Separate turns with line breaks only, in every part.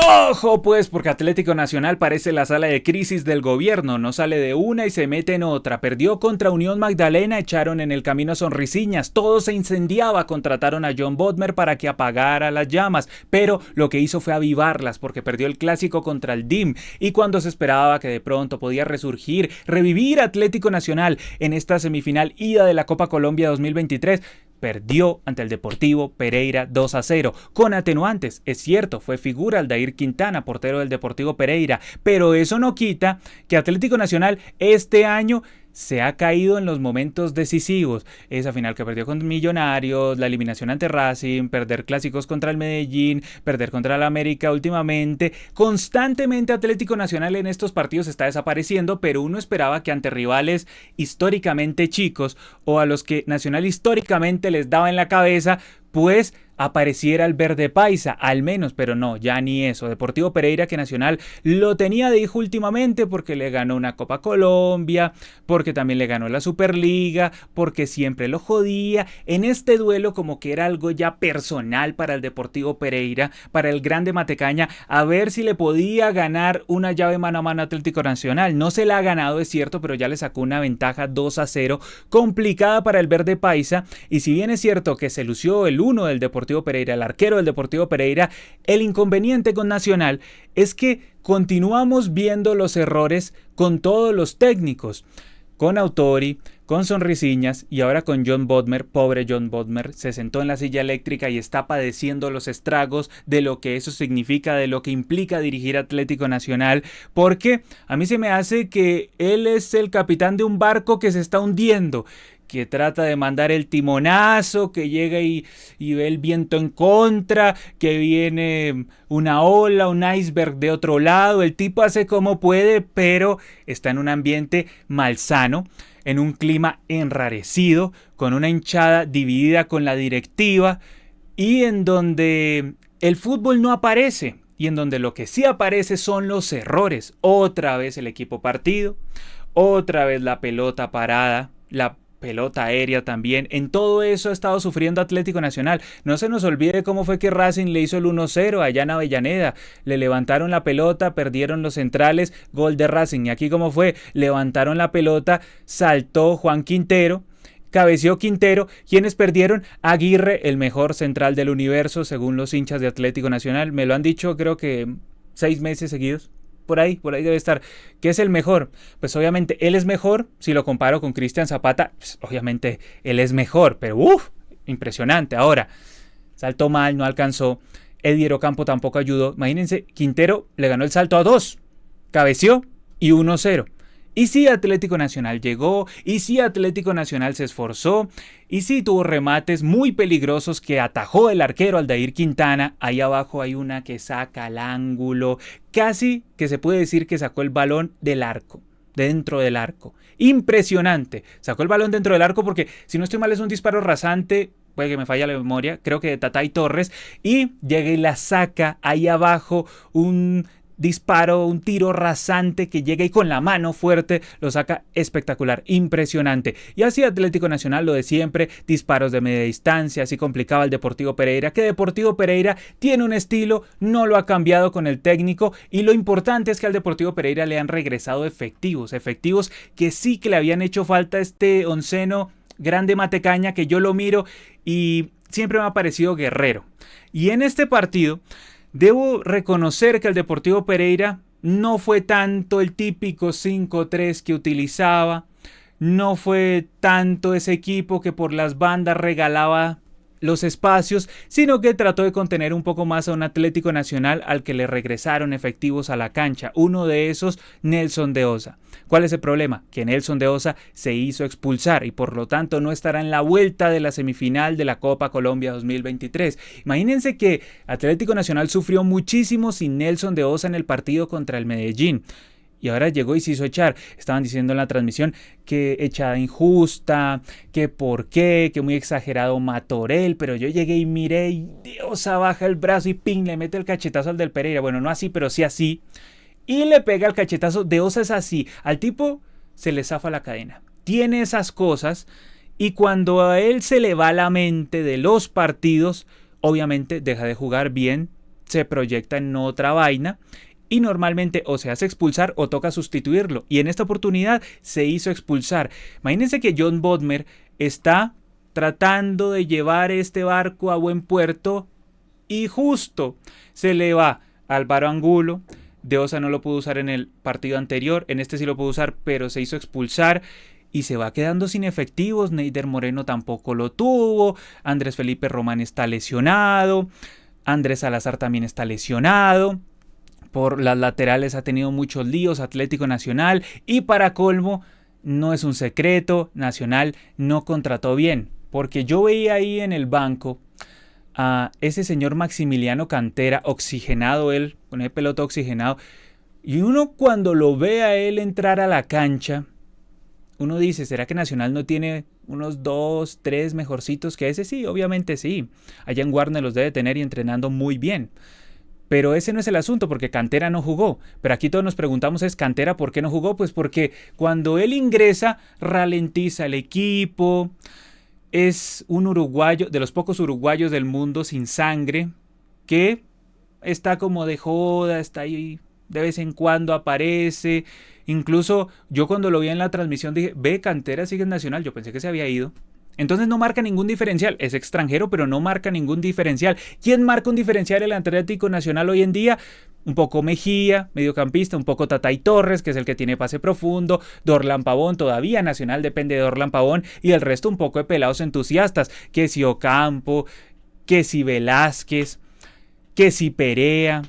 Ojo pues, porque Atlético Nacional parece la sala de crisis del gobierno, no sale de una y se mete en otra. Perdió contra Unión Magdalena, echaron en el camino a Sonrisiñas, todo se incendiaba, contrataron a John Bodmer para que apagara las llamas, pero lo que hizo fue avivarlas porque perdió el clásico contra el DIM y cuando se esperaba que de pronto podía resurgir, revivir Atlético Nacional en esta semifinal ida de la Copa Colombia 2023, perdió ante el Deportivo Pereira 2-0, con atenuantes. Es cierto, fue figura Aldair Quintana, portero del Deportivo Pereira, pero eso no quita que Atlético Nacional este año se ha caído en los momentos decisivos. Esa final que perdió con Millonarios, la eliminación ante Racing, perder clásicos contra el Medellín, perder contra el América últimamente. Constantemente Atlético Nacional en estos partidos está desapareciendo, pero uno esperaba que ante rivales históricamente chicos o a los que Nacional históricamente les daba en la cabeza, pues apareciera el verde paisa, al menos, pero no, ya ni eso. Deportivo Pereira, que Nacional lo tenía de hijo últimamente porque le ganó una Copa Colombia, porque también le ganó la Superliga, porque siempre lo jodía. En este duelo como que era algo ya personal para el Deportivo Pereira, para el Grande Matecaña, a ver si le podía ganar una llave mano a mano a Atlético Nacional. No se la ha ganado, es cierto, pero ya le sacó una ventaja 2-0, complicada para el verde paisa, y si bien es cierto que se lució el uno del Deportivo Pereira, el arquero del Deportivo Pereira, el inconveniente con Nacional es que continuamos viendo los errores con todos los técnicos, con Autori, con Sonrisiñas y ahora con John Bodmer. Pobre John Bodmer, se sentó en la silla eléctrica y está padeciendo los estragos de lo que eso significa, de lo que implica dirigir Atlético Nacional, porque a mí se me hace que él es el capitán de un barco que se está hundiendo, que trata de mandar el timonazo, que llega y ve el viento en contra, que viene una ola, un iceberg de otro lado. El tipo hace como puede, pero está en un ambiente malsano, en un clima enrarecido, con una hinchada dividida con la directiva y en donde el fútbol no aparece y en donde lo que sí aparece son los errores. Otra vez el equipo partido, otra vez la pelota parada, la pelota aérea también. En todo eso ha estado sufriendo Atlético Nacional. No se nos olvide cómo fue que Racing le hizo el 1-0 allá en Avellaneda. Le levantaron la pelota, perdieron los centrales, gol de Racing. Y aquí cómo fue, levantaron la pelota, saltó Juan Quintero, cabeció Quintero. ¿Quiénes perdieron? Aguirre, el mejor central del universo según los hinchas de Atlético Nacional. Me lo han dicho creo que 6 meses seguidos. Por ahí debe estar. ¿Qué es el mejor? Pues obviamente él es mejor. Si lo comparo con Cristian Zapata, pues obviamente él es mejor. Pero impresionante. Ahora, saltó mal, no alcanzó. Eddie Ocampo tampoco ayudó. Imagínense, Quintero le ganó el salto a 2. Cabeció y 1-0. Y sí, Atlético Nacional llegó, y sí, Atlético Nacional se esforzó, y sí tuvo remates muy peligrosos que atajó el arquero Aldair Quintana. Ahí abajo hay una que saca al ángulo, casi que se puede decir que sacó el balón del arco, dentro del arco. Impresionante, sacó el balón dentro del arco porque, si no estoy mal, es un disparo rasante, puede que me falle la memoria, creo que de Tatay Torres, y llega y la saca ahí abajo, un disparo, un tiro rasante que llega y con la mano fuerte lo saca espectacular, impresionante. Y así Atlético Nacional, lo de siempre, disparos de media distancia, así complicaba el Deportivo Pereira, que Deportivo Pereira tiene un estilo, no lo ha cambiado con el técnico, y lo importante es que al Deportivo Pereira le han regresado efectivos que sí que le habían hecho falta. Este onceno Grande Matecaña, que yo lo miro y siempre me ha parecido guerrero. Y en este partido debo reconocer que el Deportivo Pereira no fue tanto el típico 5-3 que utilizaba, no fue tanto ese equipo que por las bandas regalaba los espacios, sino que trató de contener un poco más a un Atlético Nacional al que le regresaron efectivos a la cancha. Uno de esos, Nelson de Osa. ¿Cuál es el problema? Que Nelson de Osa se hizo expulsar y por lo tanto no estará en la vuelta de la semifinal de la Copa Colombia 2023. Imagínense que Atlético Nacional sufrió muchísimo sin Nelson de Osa en el partido contra el Medellín. Y ahora llegó y se hizo echar. Estaban diciendo en la transmisión que echada injusta, que por qué, que muy exagerado Matorel. Pero yo llegué y miré y Dios, baja el brazo y ping, le mete el cachetazo al del Pereira. Bueno, no así, pero sí así. Y le pega el cachetazo. De Osa es así. Al tipo se le zafa la cadena. Tiene esas cosas y cuando a él se le va la mente de los partidos, obviamente deja de jugar bien. se proyecta en otra vaina y normalmente o se hace expulsar o toca sustituirlo. Y en esta oportunidad se hizo expulsar. Imagínense que John Bodmer está tratando de llevar este barco a buen puerto y justo se le va Álvaro Angulo. De Osa no lo pudo usar en el partido anterior, en este sí lo pudo usar, pero se hizo expulsar y se va quedando sin efectivos. Neider Moreno tampoco lo tuvo, Andrés Felipe Román está lesionado, Andrés Salazar también está lesionado. Por las laterales ha tenido muchos líos Atlético Nacional y para colmo, no es un secreto, Nacional no contrató bien, porque yo veía ahí en el banco a ese señor Maximiliano Cantera, oxigenado él, con el pelota oxigenado, y uno cuando lo ve a él entrar a la cancha, uno dice, ¿será que Nacional no tiene unos 2, 3 mejorcitos que ese? Sí, obviamente sí, allá en Warner los debe tener y entrenando muy bien. Pero ese no es el asunto, porque Cantera no jugó. Pero aquí todos nos preguntamos, ¿es Cantera por qué no jugó? Pues porque cuando él ingresa, ralentiza el equipo. Es un uruguayo, de los pocos uruguayos del mundo sin sangre, que está como de joda, está ahí, de vez en cuando aparece. Incluso yo cuando lo vi en la transmisión dije, ve, Cantera sigue en Nacional, yo pensé que se había ido. Entonces no marca ningún diferencial, es extranjero pero no marca ningún diferencial. ¿Quién marca un diferencial en el Atlético Nacional hoy en día? Un poco Mejía, mediocampista, un poco Tatay Torres, que es el que tiene pase profundo, Dorlan Pavón, todavía Nacional depende de Dorlan Pavón, y el resto un poco de pelados entusiastas, que si Ocampo, que si Velázquez, que si Perea,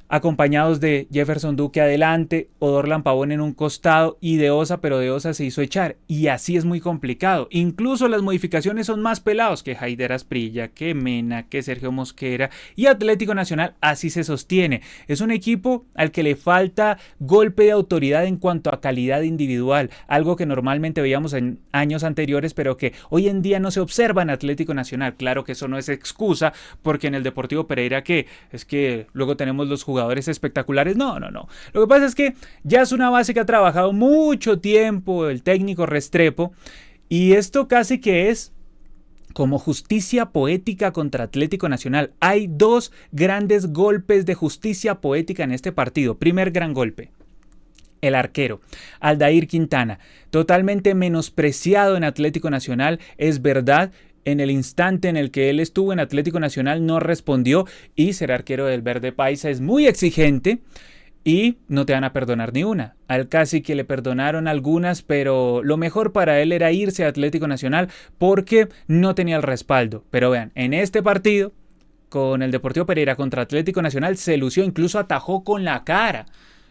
acompañados de Jefferson Duque adelante, Dorlan Pavón en un costado y de Osa, pero de Osa se hizo echar, y así es muy complicado. Incluso las modificaciones son más pelados que Haider Asprilla, que Mena, que Sergio Mosquera, y Atlético Nacional así se sostiene. Es un equipo al que le falta golpe de autoridad en cuanto a calidad individual, algo que normalmente veíamos en años anteriores, pero que hoy en día no se observa en Atlético Nacional. Claro que eso no es excusa, porque en el Deportivo Pereira, que es que luego tenemos los jugadores espectaculares. No. Lo que pasa es que ya es una base que ha trabajado mucho tiempo el técnico Restrepo, y esto casi que es como justicia poética contra Atlético Nacional. Hay dos grandes golpes de justicia poética en este partido. Primer gran golpe: el arquero, Aldair Quintana, totalmente menospreciado en Atlético Nacional, es verdad. En el instante en el que él estuvo en Atlético Nacional no respondió, y ser arquero del Verde Paisa es muy exigente y no te van a perdonar ni una. Al Cacique le perdonaron algunas, pero lo mejor para él era irse a Atlético Nacional porque no tenía el respaldo. Pero vean, en este partido con el Deportivo Pereira contra Atlético Nacional se lució, incluso atajó con la cara.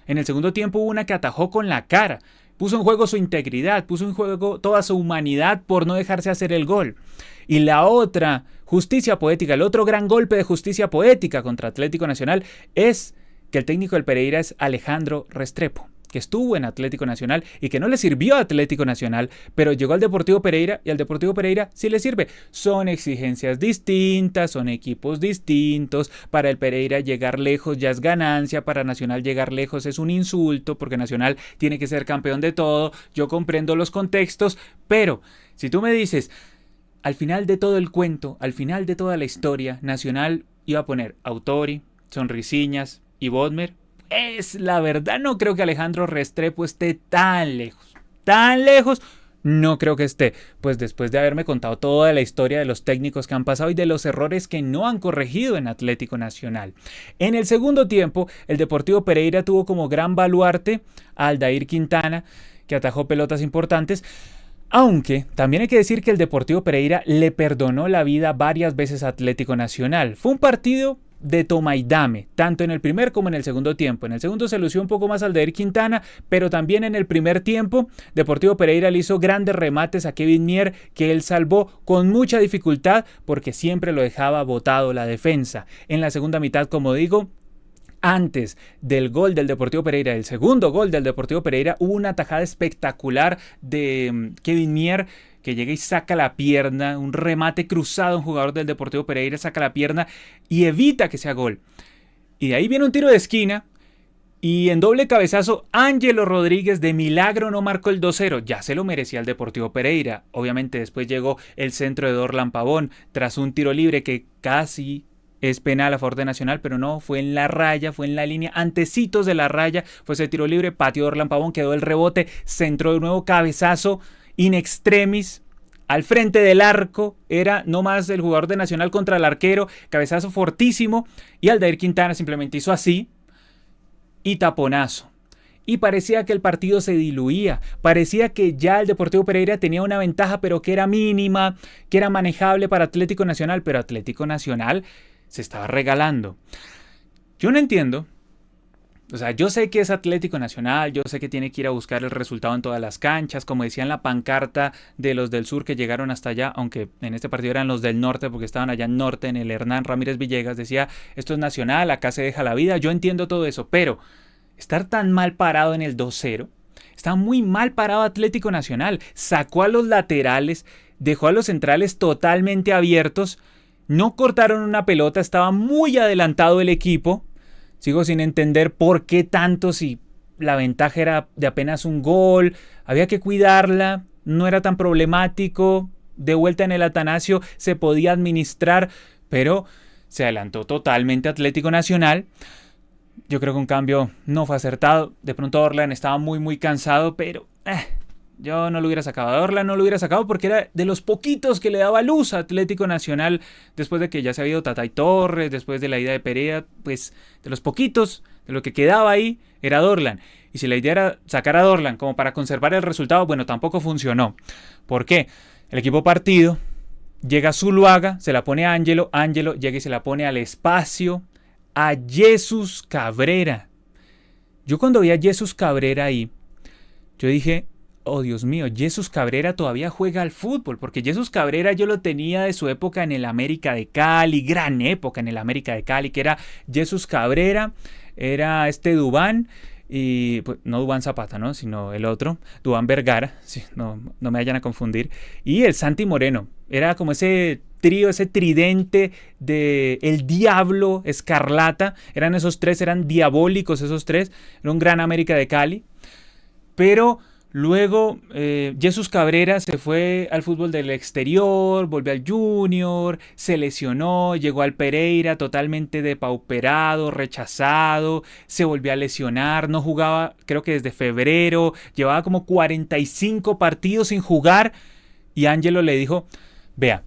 En el segundo tiempo hubo una que atajó con la cara. Puso en juego su integridad, puso en juego toda su humanidad por no dejarse hacer el gol. Y la otra justicia poética, el otro gran golpe de justicia poética contra Atlético Nacional es que el técnico del Pereira es Alejandro Restrepo, que estuvo en Atlético Nacional y que no le sirvió a Atlético Nacional, pero llegó al Deportivo Pereira y al Deportivo Pereira sí le sirve. Son exigencias distintas, son equipos distintos. Para el Pereira llegar lejos ya es ganancia, para Nacional llegar lejos es un insulto, porque Nacional tiene que ser campeón de todo. Yo comprendo los contextos, pero si tú me dices, al final de todo el cuento, al final de toda la historia, Nacional iba a poner Autori, Sonrisiñas y Bodmer, es la verdad, no creo que Alejandro Restrepo esté tan lejos, no creo que esté, pues después de haberme contado toda la historia de los técnicos que han pasado y de los errores que no han corregido en Atlético Nacional. En el segundo tiempo, el Deportivo Pereira tuvo como gran baluarte a Aldair Quintana, que atajó pelotas importantes, aunque también hay que decir que el Deportivo Pereira le perdonó la vida varias veces a Atlético Nacional. Fue un partido de toma y dame, tanto en el primer como en el segundo tiempo. En el segundo se lució un poco más Aldair Quintana, pero también en el primer tiempo Deportivo Pereira le hizo grandes remates a Kevin Mier, que él salvó con mucha dificultad porque siempre lo dejaba botado la defensa. En la segunda mitad, como digo, antes del gol del Deportivo Pereira, el segundo gol del Deportivo Pereira, hubo una tajada espectacular de Kevin Mier, que llega y saca la pierna, un remate cruzado, un jugador del Deportivo Pereira saca la pierna y evita que sea gol. Y de ahí viene un tiro de esquina y en doble cabezazo Ángelo Rodríguez de milagro no marcó el 2-0, ya se lo merecía el Deportivo Pereira. Obviamente después llegó el centro de Dorlan Pavón tras un tiro libre que casi es penal a favor de Nacional, pero no, fue en la raya, fue en la línea, antecitos de la raya, fue ese tiro libre, pateó Orlan Pavón, quedó el rebote, centró de nuevo, cabezazo in extremis, al frente del arco, era no más el jugador de Nacional contra el arquero, cabezazo fortísimo, y Aldair Quintana simplemente hizo así, y taponazo. Y parecía que el partido se diluía, parecía que ya el Deportivo Pereira tenía una ventaja, pero que era mínima, que era manejable para Atlético Nacional, pero Atlético Nacional se estaba regalando. Yo no entiendo, o sea, yo sé que es Atlético Nacional, yo sé que tiene que ir a buscar el resultado en todas las canchas, como decía en la pancarta de los del sur que llegaron hasta allá, aunque en este partido eran los del norte porque estaban allá en norte, en el Hernán Ramírez Villegas, decía, esto es Nacional, acá se deja la vida, yo entiendo todo eso, pero estar tan mal parado en el 2-0, está muy mal parado Atlético Nacional, sacó a los laterales, dejó a los centrales totalmente abiertos, no cortaron una pelota, estaba muy adelantado el equipo. Sigo sin entender por qué tanto si la ventaja era de apenas un gol, había que cuidarla, no era tan problemático, de vuelta en el Atanasio se podía administrar, pero se adelantó totalmente Atlético Nacional. Yo creo que un cambio no fue acertado, de pronto Orlan estaba muy cansado, pero yo no lo hubiera sacado. A Orlan no lo hubiera sacado porque era de los poquitos que le daba luz a Atlético Nacional después de que ya se había ido Tatay Torres, después de la ida de Perea, pues de los poquitos, de lo que quedaba ahí era Dorlan. Y si la idea era sacar a Dorlan como para conservar el resultado, bueno, tampoco funcionó. ¿Por qué? El equipo partido, llega Zuluaga, se la pone a Ángelo, Ángelo llega y se la pone al espacio a Jesús Cabrera. Yo cuando vi a Jesús Cabrera ahí, yo dije, oh Dios mío, Jesús Cabrera todavía juega al fútbol, porque Jesús Cabrera yo lo tenía de su época en el América de Cali, gran época en el América de Cali, que era Jesús Cabrera, era Duván, y pues, no Duván Zapata, ¿no? Sino el otro, Duván Vergara, sí, no me vayan a confundir, y el Santi Moreno, era como ese trío, ese tridente de el Diablo Escarlata, eran esos tres, eran diabólicos esos tres, era un gran América de Cali, pero luego Jesús Cabrera se fue al fútbol del exterior, volvió al Junior, se lesionó, llegó al Pereira totalmente depauperado, rechazado, se volvió a lesionar, no jugaba creo que desde febrero, llevaba como 45 partidos sin jugar y Ángelo le dijo, vea,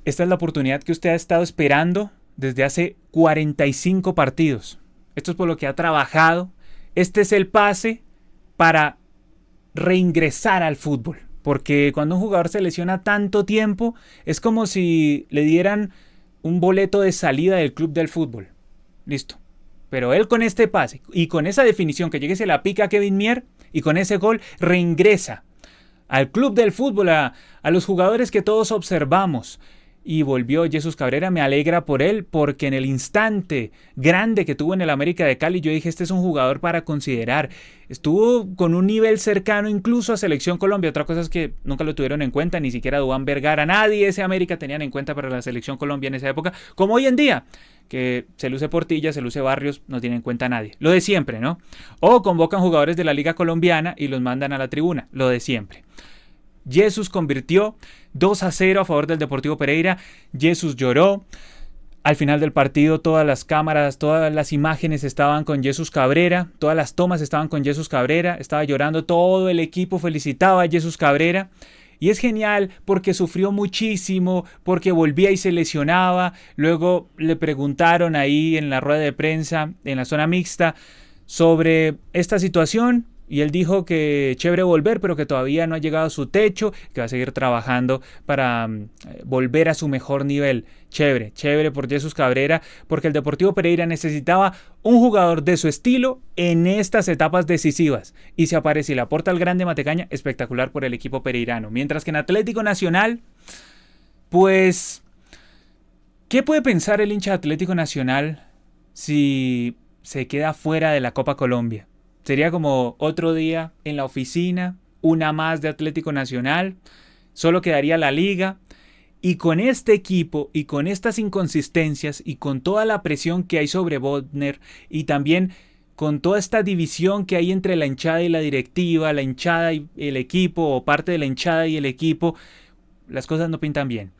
esta es la oportunidad que usted ha estado esperando desde hace 45 partidos, esto es por lo que ha trabajado, este es el pase para reingresar al fútbol, porque cuando un jugador se lesiona tanto tiempo es como si le dieran un boleto de salida del club del fútbol, listo, pero él con este pase y con esa definición que llegue se la pica a Kevin Mier y con ese gol reingresa al club del fútbol, a los jugadores que todos observamos. Y volvió Jesús Cabrera, me alegra por él, porque en el instante grande que tuvo en el América de Cali, yo dije, este es un jugador para considerar. Estuvo con un nivel cercano incluso a Selección Colombia. Otra cosa es que nunca lo tuvieron en cuenta, ni siquiera Duván Vergara, nadie ese América tenían en cuenta para la Selección Colombia en esa época, como hoy en día, que se luce Portilla, se luce Barrios, no tiene en cuenta a nadie. Lo de siempre, ¿no? O convocan jugadores de la Liga Colombiana y los mandan a la tribuna, lo de siempre. Jesús convirtió 2-0 a favor del Deportivo Pereira. Jesús lloró. Al final del partido todas las cámaras, todas las imágenes estaban con Jesús Cabrera, todas las tomas estaban con Jesús Cabrera, estaba llorando, todo el equipo felicitaba a Jesús Cabrera. Y es genial porque sufrió muchísimo, porque volvía y se lesionaba. Luego le preguntaron ahí en la rueda de prensa, en la zona mixta, sobre esta situación. Y él dijo que chévere volver, pero que todavía no ha llegado a su techo, que va a seguir trabajando para volver a su mejor nivel. Chévere por Jesús Cabrera, porque el Deportivo Pereira necesitaba un jugador de su estilo en estas etapas decisivas. Y se aparece y le aporta al grande Matecaña, espectacular por el equipo pereirano. Mientras que en Atlético Nacional, pues, ¿qué puede pensar el hincha de Atlético Nacional si se queda fuera de la Copa Colombia? Sería como otro día en la oficina, una más de Atlético Nacional, solo quedaría la liga. Y con este equipo y con estas inconsistencias y con toda la presión que hay sobre Bodner y también con toda esta división que hay entre la hinchada y la directiva, la hinchada y el equipo o parte de la hinchada y el equipo, las cosas no pintan bien.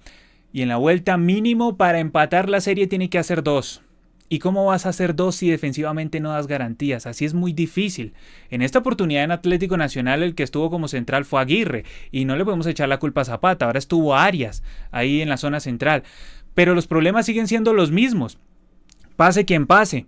Y en la vuelta mínimo para empatar la serie tiene que hacer 2. ¿Y cómo vas a hacer 2 si defensivamente no das garantías? Así es muy difícil. En esta oportunidad en Atlético Nacional el que estuvo como central fue Aguirre. Y no le podemos echar la culpa a Zapata. Ahora estuvo Arias ahí en la zona central. Pero los problemas siguen siendo los mismos. Pase quien pase.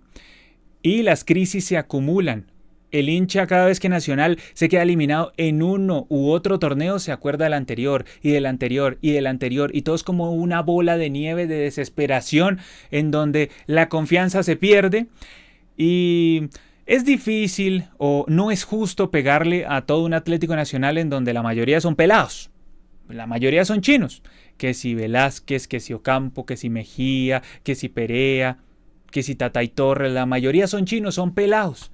Y las crisis se acumulan. El hincha cada vez que Nacional se queda eliminado en uno u otro torneo se acuerda del anterior y del anterior y del anterior y todo es como una bola de nieve de desesperación en donde la confianza se pierde y es difícil o no es justo pegarle a todo un Atlético Nacional en donde la mayoría son pelados, la mayoría son chinos, que si Velázquez, que si Ocampo, que si Mejía, que si Perea, que si Tatay Torres, la mayoría son chinos, son pelados.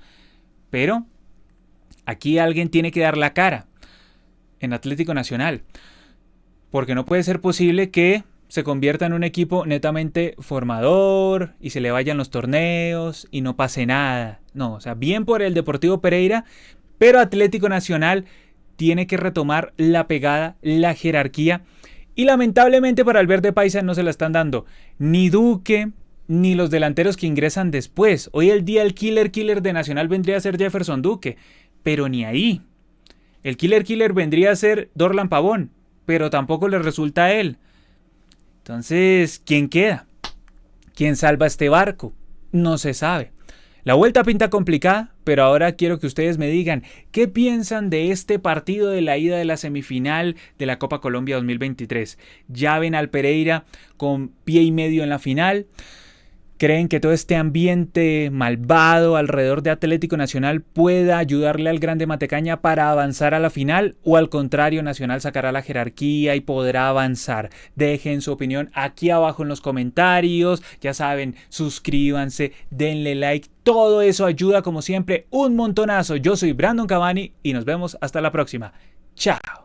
Pero aquí alguien tiene que dar la cara en Atlético Nacional. Porque no puede ser posible que se convierta en un equipo netamente formador y se le vayan los torneos y no pase nada. No, o sea, bien por el Deportivo Pereira, pero Atlético Nacional tiene que retomar la pegada, la jerarquía. Y lamentablemente para el Verde Paisa no se la están dando ni Duque, ni los delanteros que ingresan después. Hoy el día el killer de Nacional vendría a ser Jefferson Duque, pero ni ahí. El killer vendría a ser Dorlan Pavón, pero tampoco le resulta a él. Entonces, ¿quién queda? ¿Quién salva este barco? No se sabe. La vuelta pinta complicada, pero ahora quiero que ustedes me digan qué piensan de este partido de la ida de la semifinal de la Copa Colombia 2023. ¿Ya ven al Pereira con pie y medio en la final? ¿Creen que todo este ambiente malvado alrededor de Atlético Nacional pueda ayudarle al Grande Matecaña para avanzar a la final? ¿O al contrario, Nacional sacará la jerarquía y podrá avanzar? Dejen su opinión aquí abajo en los comentarios. Ya saben, suscríbanse, denle like. Todo eso ayuda como siempre un montonazo. Yo soy Brandon Cavani y nos vemos hasta la próxima. Chao.